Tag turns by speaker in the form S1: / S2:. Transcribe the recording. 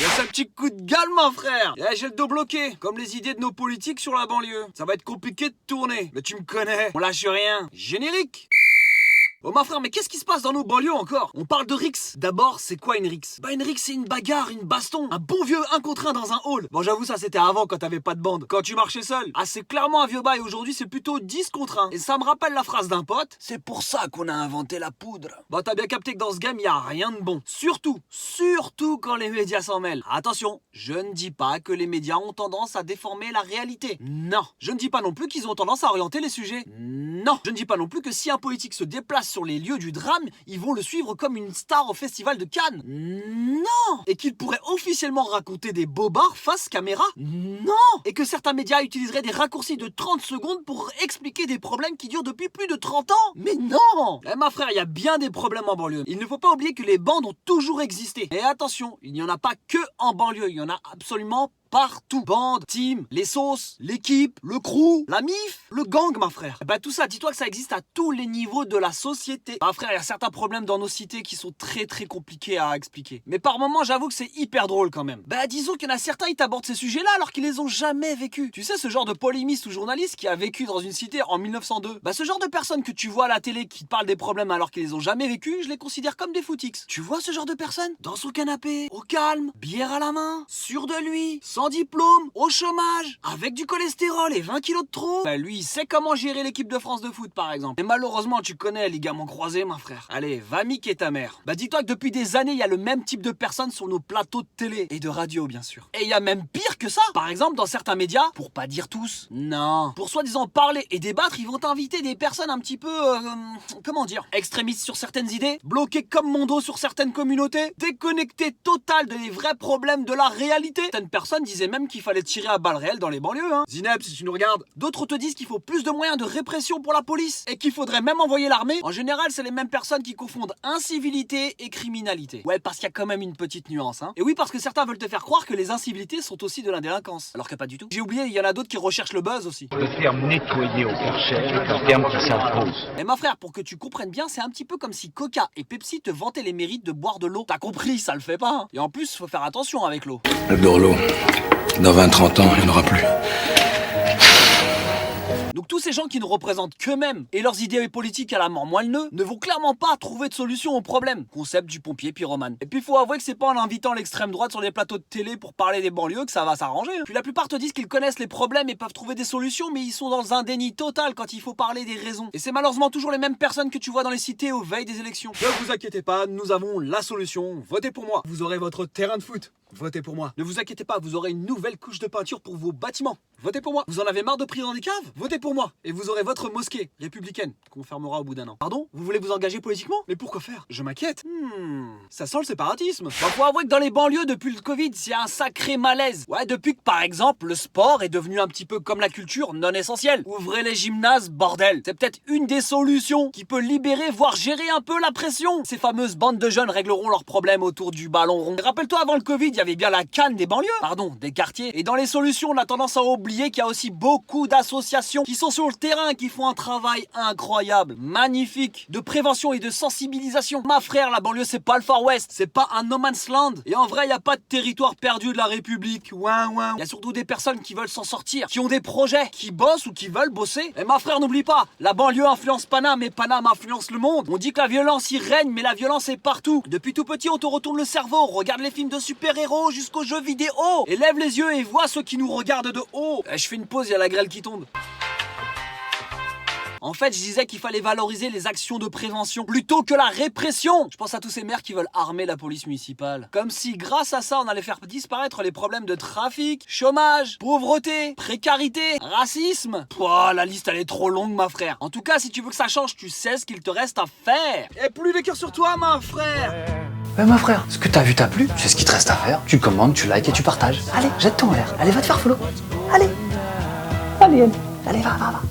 S1: Y'a ce petit coup de gueule, mon frère. Et j'ai le dos bloqué, comme les idées de nos politiques sur la banlieue. Ça va être compliqué de tourner. Mais tu me connais, on lâche rien. Générique. Oh ma frère, mais qu'est-ce qui se passe dans nos banlieues encore? On parle de Rix. D'abord, c'est quoi une Rix? Bah une Rix, c'est une bagarre, une baston. Un bon vieux 1 contre 1 dans un hall. Bon j'avoue, ça c'était avant quand t'avais pas de bande. Quand tu marchais seul. Ah c'est clairement un vieux bail, aujourd'hui c'est plutôt 10 contre 1. Et ça me rappelle la phrase d'un pote. C'est pour ça qu'on a inventé la poudre. Bah t'as bien capté que dans ce game, y a rien de bon. Surtout quand les médias s'en mêlent. Attention, je ne dis pas que les médias ont tendance à déformer la réalité. Non. Je ne dis pas non plus qu'ils ont tendance à orienter les sujets. Non. Je ne dis pas non plus que si un politique se déplace sur les lieux du drame, ils vont le suivre comme une star au festival de Cannes. Non. Et qu'il pourrait officiellement raconter des bobards face caméra. Non. Et que certains médias utiliseraient des raccourcis de 30 secondes pour expliquer des problèmes qui durent depuis plus de 30 ans. Mais non. Eh ma frère, il y a bien des problèmes en banlieue. Il ne faut pas oublier que les bandes ont toujours existé. Et attention, il n'y en a pas que en banlieue, il y en a absolument partout. Bande, team, les sauces, l'équipe, le crew, la mif, le gang, ma frère. Bah tout ça, dis-toi que ça existe à tous les niveaux de la société. Ma frère, il y a certains problèmes dans nos cités qui sont très compliqués à expliquer. Mais par moments, j'avoue que c'est hyper drôle quand même. Bah disons qu'il y en a certains, ils t'abordent ces sujets-là alors qu'ils les ont jamais vécus. Tu sais, ce genre de polémiste ou journaliste qui a vécu dans une cité en 1902. Bah ce genre de personnes que tu vois à la télé qui te parlent des problèmes alors qu'ils les ont jamais vécus, je les considère comme des footix. Tu vois ce genre de personnes? Dans son canapé, au calme, bière à la main, sûr de lui, sans diplôme, au chômage, avec du cholestérol et 20 kilos de trop. Bah lui, il sait comment gérer l'équipe de France de foot par exemple. Et malheureusement, tu connais les ligaments croisés, mon frère. Allez, va miquer ta mère. Bah dis-toi que depuis des années, il y a le même type de personnes sur nos plateaux de télé et de radio bien sûr. Et il y a même pire que ça. Par exemple, dans certains médias, pour pas dire tous, non, pour soi-disant parler et débattre, ils vont t'inviter des personnes un petit peu, comment dire, extrémistes sur certaines idées, bloquées comme mon dos sur certaines communautés, déconnectées total des vrais problèmes de la réalité. Certaines personnes disaient même qu'il fallait tirer à balles réelles dans les banlieues, hein. Zineb, si tu nous regardes. D'autres te disent qu'il faut plus de moyens de répression pour la police et qu'il faudrait même envoyer l'armée. En général, c'est les mêmes personnes qui confondent incivilité et criminalité. Ouais, parce qu'il y a quand même une petite nuance, hein. Et oui, parce que certains veulent te faire croire que les incivilités sont aussi de la délinquance. Alors que pas du tout. J'ai oublié, il y en a d'autres qui recherchent le buzz aussi.
S2: Le terme nettoyer au Karcher est un terme qui s'impose.
S1: Mais ma frère, pour que tu comprennes bien, c'est un petit peu comme si Coca et Pepsi te vantaient les mérites de boire de l'eau. T'as compris, ça le fait pas, hein. Et en plus, faut faire attention avec l'eau.
S3: Le Dorlo, dans 20-30 ans, il n'y en aura plus.
S1: Donc tous ces gens qui ne représentent qu'eux-mêmes et leurs idées politiques à la mort moelle-neu ne vont clairement pas trouver de solution au problème. Concept du pompier pyromane. Et puis il faut avouer que c'est pas en invitant l'extrême droite sur les plateaux de télé pour parler des banlieues que ça va s'arranger, hein. Puis la plupart te disent qu'ils connaissent les problèmes et peuvent trouver des solutions, mais ils sont dans un déni total quand il faut parler des raisons. Et c'est malheureusement toujours les mêmes personnes que tu vois dans les cités aux veilles des élections. Ne vous inquiétez pas, nous avons la solution. Votez pour moi. Vous aurez votre terrain de foot. Votez pour moi. Ne vous inquiétez pas, vous aurez une nouvelle couche de peinture pour vos bâtiments. Votez pour moi. Vous en avez marre de prier dans des caves? Votez pour moi. Et vous aurez votre mosquée républicaine qu'on fermera au bout d'un an. Pardon? Vous voulez vous engager politiquement? Mais pourquoi faire? Je m'inquiète. Ça sent le séparatisme. Bah, faut avouer que dans les banlieues, depuis le Covid, il y a un sacré malaise. Ouais, depuis que par exemple, le sport est devenu un petit peu comme la culture non essentielle. Ouvrez les gymnases, bordel. C'est peut-être une des solutions qui peut libérer, voire gérer un peu la pression. Ces fameuses bandes de jeunes régleront leurs problèmes autour du ballon rond. Et rappelle-toi, avant le Covid, il y avait bien la canne des banlieues. Pardon, des quartiers. Et dans les solutions, on a tendance à oublier qu'il y a aussi beaucoup d'associations qui sont sur le terrain, qui font un travail incroyable, magnifique, de prévention et de sensibilisation. Ma frère, la banlieue, c'est pas le Far West, c'est pas un no man's land. Et en vrai, il y a pas de territoire perdu de la République. Ouin, ouin. Il y a surtout des personnes qui veulent s'en sortir, qui ont des projets, qui bossent ou qui veulent bosser. Et ma frère, n'oublie pas, la banlieue influence Paname et Paname influence le monde. On dit que la violence y règne, mais la violence est partout. Depuis tout petit, on te retourne le cerveau. Regarde les films de super-héros jusqu'aux jeux vidéo. Et lève les yeux et vois ceux qui nous regardent de haut. Je fais une pause, il y a la grêle qui tombe. En fait, je disais qu'il fallait valoriser les actions de prévention plutôt que la répression. Je pense à tous ces maires qui veulent armer la police municipale. Comme si grâce à ça, on allait faire disparaître les problèmes de trafic, chômage, pauvreté, précarité, racisme. Pouah, la liste elle est trop longue, ma frère. En tout cas, si tu veux que ça change, tu sais ce qu'il te reste à faire. Et plus les cœurs sur toi, ma frère.
S4: Ouais, mon frère, ce que t'as vu t'a plu, c'est ce qu'il te reste à faire. Tu commandes, tu likes et tu partages. Allez, jette ton verre. Allez, va te faire follow. Allez. Allez, va, va, va.